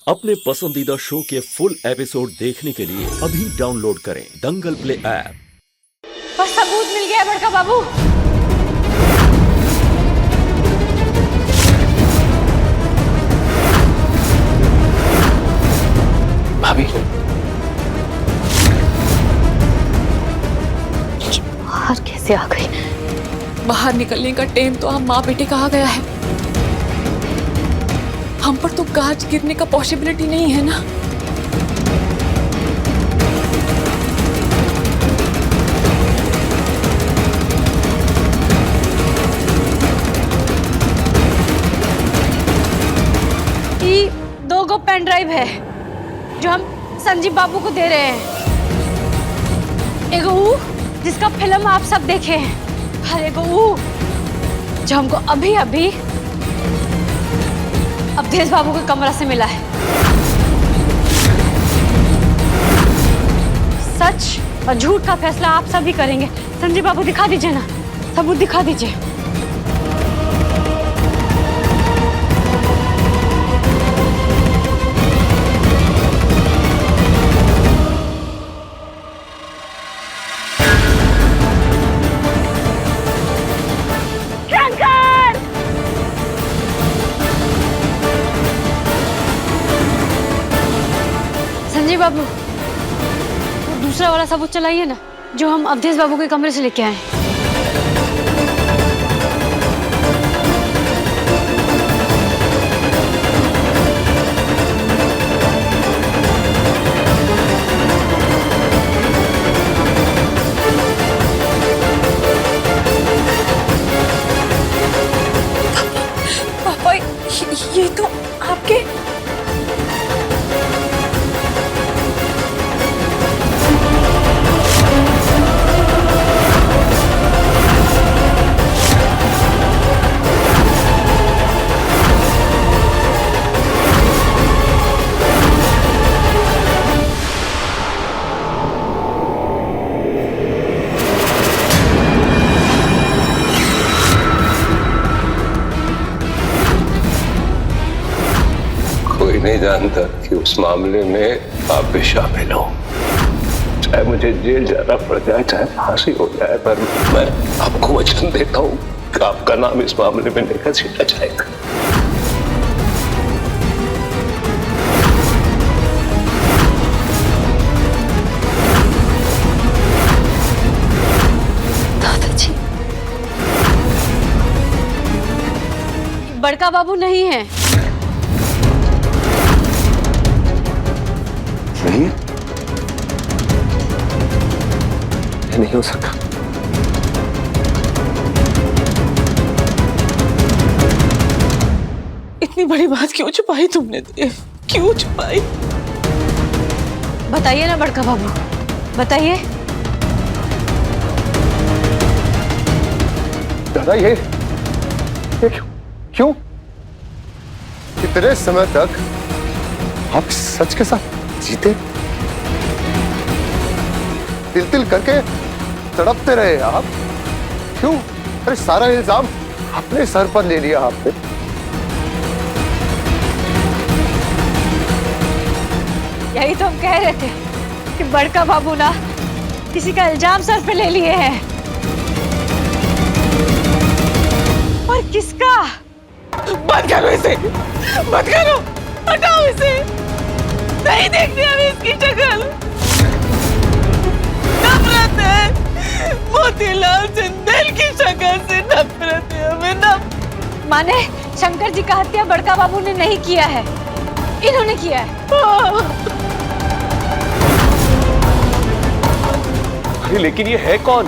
अपने पसंदीदा शो के फुल एपिसोड देखने के लिए अभी डाउनलोड करें दंगल प्ले ऐप। बस सबूत मिल गया बड़का बाबू। भाभी, बाहर कैसे आ गई? बाहर निकलने का टाइम तो हम माँ बेटे का आ गया है। हम पर तो कांच गिरने का पॉसिबिलिटी नहीं है ना। ये 2 गो पेन ड्राइव है जो हम संजीव बाबू को दे रहे हैं। एगो वो जिसका फिल्म आप सब देखे हैं, और एगो वो जो हमको अभी अभी अवधेश बाबू के कमरा से मिला है। सच और झूठ का फैसला आप सब ही करेंगे। संजीव बाबू दिखा दीजिए ना, सबूत दिखा दीजिए। संजीव बाबू, वो दूसरा वाला सबूत चलाइए ना, जो हम अवधेश बाबू के कमरे से लेके आए हैं। पापा, ये तो आपके कोई नहीं जानता कि उस मामले में आप भी शामिल हो। चाहे मुझे जेल जाना पड़ जाए, चाहे फांसी हो जाए, पर मैं आपको वचन देता हूँ कि आपका नाम इस मामले में नहीं घसीटा जाएगा। दादाजी, बड़का बाबू नहीं है। नहीं, ये नहीं हो सकता। इतनी बड़ी बात क्यों छुपाई तुमने? क्यों छुपाई? बताइए ना बड़का बाबू, बताइए। दादा, ये क्यों? इतने समय तक आप सच के साथ जीते, तिल करके तड़पते रहे आप। क्यों? अरे सारा इल्जाम अपने सर पर ले लिया आपने। यही तो हम कह रहे थे कि बड़का बाबू ना किसी का इल्जाम सर पे ले लिए हैं। और किसका? बंद करो इसे, बंद करो, हटाओ इसे। नहीं देखनी हमें इसकी शक्ल। नफरत है, मोतीलाल जिंदल की शक्ल से नफरत है हमें। माने शंकर जी का हत्या बड़का बाबू ने नहीं किया है, इन्होंने किया है। अरे लेकिन ये है कौन?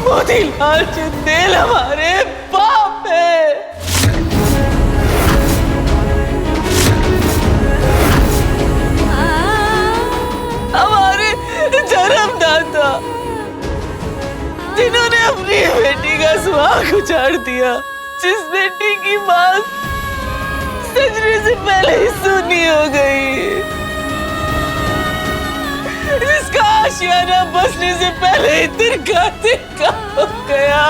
मोतीलाल जिंदल हमारे बाप है। हमारे जन्मदाता, जिन्होंने अपनी बेटी का सुहाग उजाड़ दिया, जिस बेटी की बात सजने से पहले ही सुनी हो गई, जिसका आशियाना बसने से पहले ही तिरका हो गया।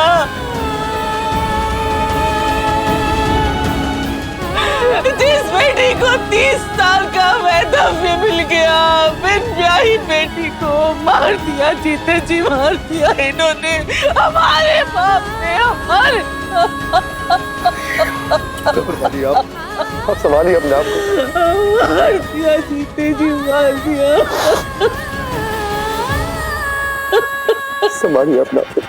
जिस बेटी को 30 साल का वैधव्य मिल गया, फिर ब्याही बेटी को मार दिया, जीते जी मार दिया इन्होंने। हमारे बाप ने हमारे आप संभालिए अपने आप को। मार दिया, जीते जी मार दिया। संभालिए अपना आप को।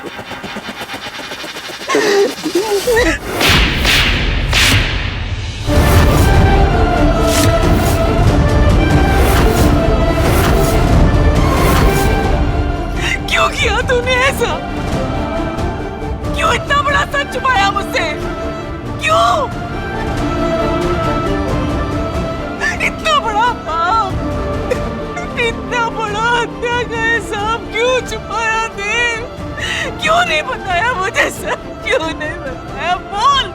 क्यों किया तूने ऐसा? क्यों इतना बड़ा सच छुपाया मुझसे? क्यों इतना बड़ा पाप, इतना बड़ा हत्या का हिसाब क्यों छुपाया देव? क्यों नहीं बताया मुझे सर? क्यों नहीं बताया? बोल,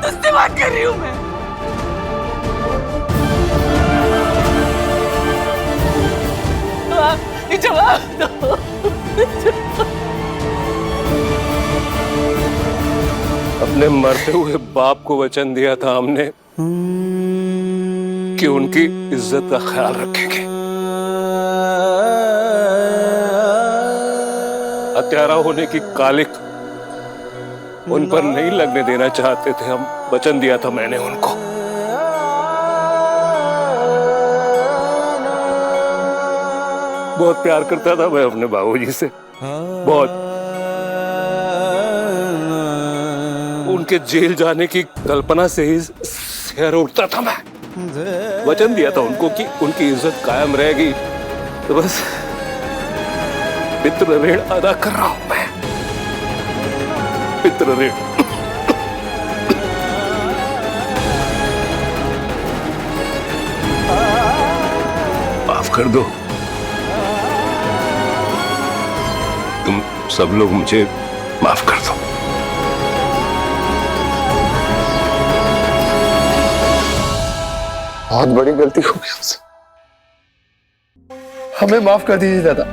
तुझसे बात कर रही हूँ मैं। जवाब दो। अपने मरते हुए बाप को वचन दिया था हमने कि उनकी इज्जत का ख्याल रखेंगे। हत्यारा होने की कालिक उन पर नहीं लगने देना चाहते थे हम। वचन दिया था मैंने उनको। बहुत प्यार करता था मैं अपने बाबूजी से, बहुत। उनके जेल जाने की कल्पना से ही सिर उठता था मैं। वचन दिया था उनको कि उनकी इज्जत कायम रहेगी, तो बस पितृ ऋण अदा कर रहा हूं मैं। पितृ ऋण। माफ कर दो तुम सब लोग, मुझे माफ कर दो। बहुत बड़ी गलती हो गई हमसे। हमें माफ कर दीजिए दादा,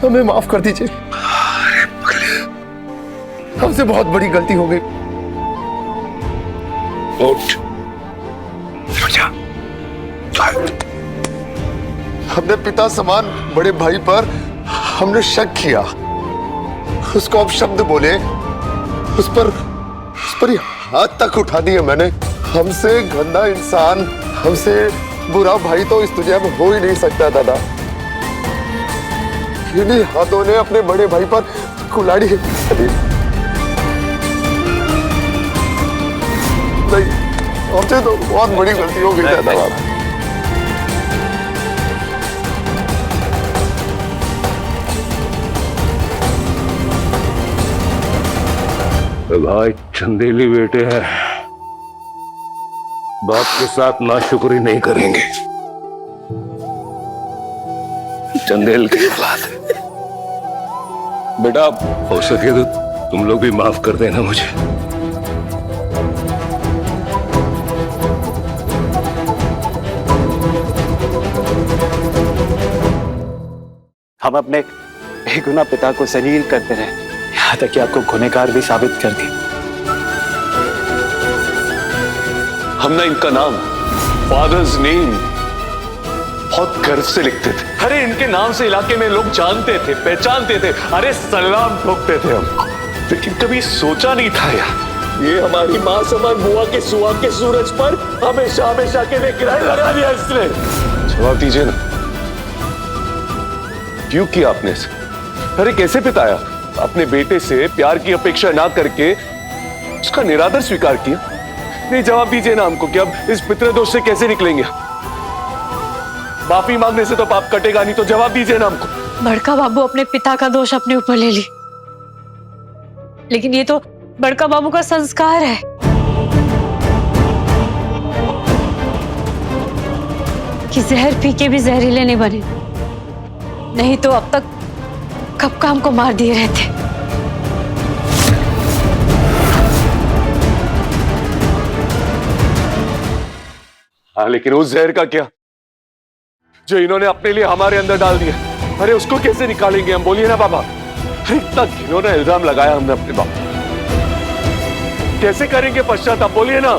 हमें माफ कर दीजिए। हमसे बहुत बड़ी गलती हो गई। उठ जा। हमने पिता समान बड़े भाई पर हमने शक किया, उसको अब शब्द बोले, उस पर ही हाथ तक उठा दिए मैंने। हमसे गंदा इंसान, हमसे बुरा भाई तो इस दुनिया में हो ही नहीं सकता दादा। इन्हीं हाथों ने अपने बड़े भाई पर कुल्हाड़ी दी। नहीं, हमसे तो बहुत बड़ी गलती हो गई दादा। भाई चंदेली बेटे हैं, बाप के साथ नाशुक्री नहीं करेंगे। चंदेल के बाद बेटा हो सके तो तुम लोग भी माफ कर देना मुझे। हम अपने बेगुनाह पिता को जलील करते रहे, यहाँ तक कि आपको गुनहगार भी साबित कर दी। हम ना इनका नाम, फादर्स नेम, बहुत गर्व से लिखते थे। अरे इनके नाम से इलाके में लोग जानते थे, पहचानते थे। अरे सलाम ठोकते थे हम। लेकिन कभी सोचा नहीं था यार, ये हमारी माँ समान बुआ के सुहाग के सूरज पर हमेशा हमेशा के लिए ग्रहण लगा दिया इसने। जवाब दीजिए ना, क्यों किया आपने इसे? अरे कैसे पिताया? अपने बेटे से प्यार की अपेक्षा ना करके उसका निरादर स्वीकार किया। नहीं, जवाब दीजिए ना हमको कि अब इस पितृदोष से कैसे निकलेंगे? माफी मांगने से तो पाप कटेगा नहीं, तो जवाब दीजिए ना हमको। बड़का बाबू अपने पिता का दोष अपने ऊपर ले ली, लेकिन ये तो बड़का बाबू का संस्कार है। कि जहर पी के भी जहरीले नहीं बने, नहीं तो अब तक कब काम को मार दिए रहते। हाँ, लेकिन उस जहर का क्या जो इन्होंने अपने लिए हमारे अंदर डाल दिया? अरे उसको कैसे निकालेंगे हम? बोलिए ना बाबा। अरे इतना घिनौना इल्जाम लगाया हमने अपने बाप, कैसे करेंगे पश्चाताप? बोलिए ना।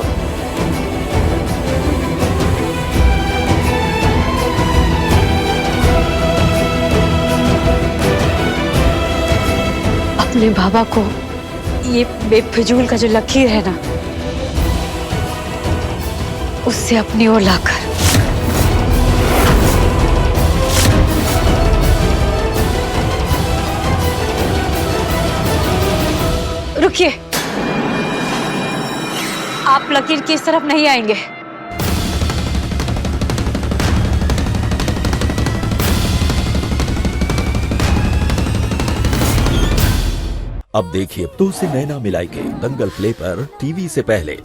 अपने बाबा को ये बेफिजूल का जो लकीर है ना, उससे अपनी ओर लाकर रुकिए, आप लकीर की इस तरफ नहीं आएंगे। अब देखिए तो से नैना मिलाई के दंगल प्ले पर टीवी से पहले।